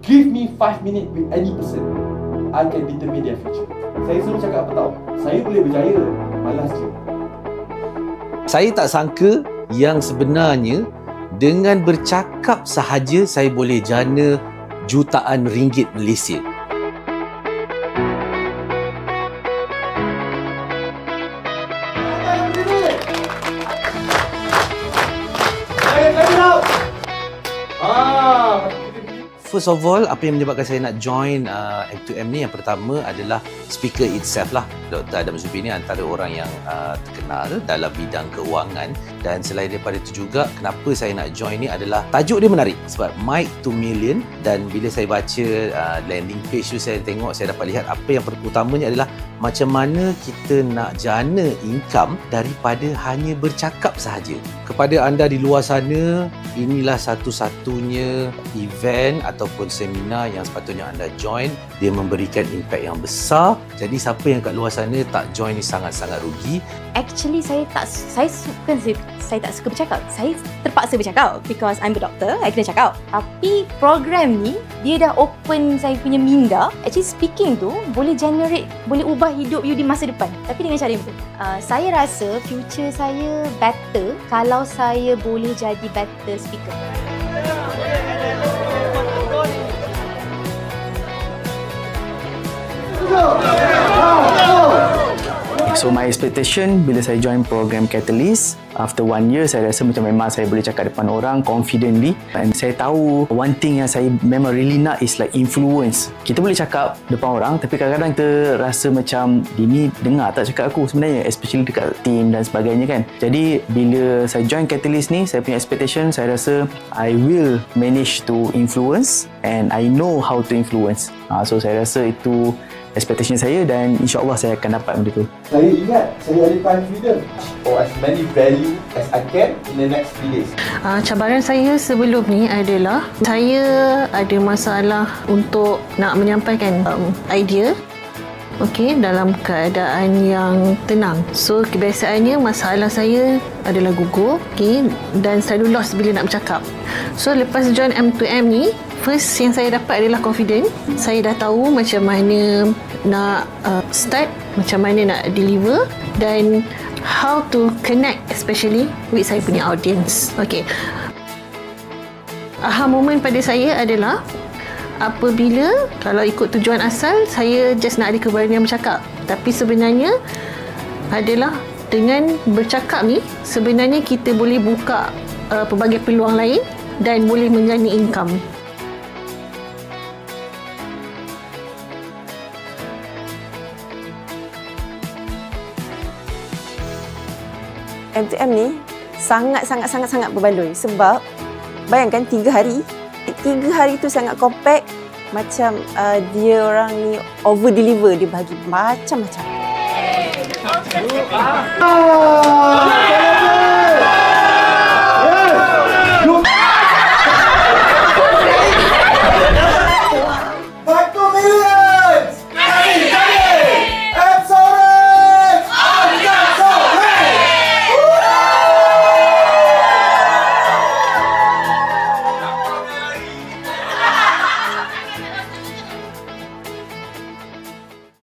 Give me 5 minutes with any person, I can determine their future. Saya selalu cakap apa tahu? Saya boleh berjaya, malas je. Saya tak sangka yang sebenarnya dengan bercakap sahaja saya boleh jana jutaan ringgit Malaysia. First of all, apa yang menyebabkan saya nak join M2M ni, yang pertama adalah speaker itself lah. Dr. Adam Zubi ni antara orang yang terkenal dalam bidang keuangan, dan selain daripada itu juga, kenapa saya nak join ni adalah tajuk dia menarik sebab Mike to Million, dan bila saya baca landing page tu, saya tengok, saya dapat lihat apa yang utamanya adalah macam mana kita nak jana income daripada hanya bercakap sahaja. Kepada anda di luar sana, inilah satu-satunya event ataupun seminar yang sepatutnya anda join. Dia memberikan impact yang besar. Jadi siapa yang kat luar sana tak join ni sangat-sangat rugi. Actually saya tak suka bercakap. Saya terpaksa bercakap because I'm a doctor, I kena cakap. Tapi program ni dia dah open saya punya minda. Actually speaking tu boleh generate, boleh ubah hidup you di masa depan. Tapi dengan cara yang betul. Saya rasa future saya better kalau saya boleh jadi better speaker. So my expectation bila saya join program Catalyst, after 1 year saya rasa macam memang saya boleh cakap depan orang confidently, and saya tahu one thing yang saya memang really nak is like influence. Kita boleh cakap depan orang tapi kadang-kadang kita rasa macam dia ni dengar tak cakap aku sebenarnya, especially dekat team dan sebagainya kan. Jadi bila saya join Catalyst ni, saya punya expectation, saya rasa I will manage to influence and I know how to influence. So saya rasa itu expectation saya dan insyaAllah saya akan dapat benda tu. Saya ingat saya ada time freedom or as many value as I can in the next 3 days. Cabaran saya sebelum ni adalah saya ada masalah untuk nak menyampaikan idea dalam keadaan yang tenang. So kebiasaannya masalah saya adalah gugur dan selalu lost bila nak bercakap. So lepas join M2M ni, first yang saya dapat adalah confident. Saya dah tahu macam mana nak start, macam mana nak deliver dan how to connect especially with saya punya audience. Aha moment pada saya adalah apabila kalau ikut tujuan asal saya just nak ada keberanian bercakap, tapi sebenarnya adalah dengan bercakap ni sebenarnya kita boleh buka pelbagai peluang lain dan boleh menjana income. M2M ni sangat berbaloi sebab bayangkan 3 hari tu sangat compact, macam dia orang ni over deliver, dia bagi macam-macam.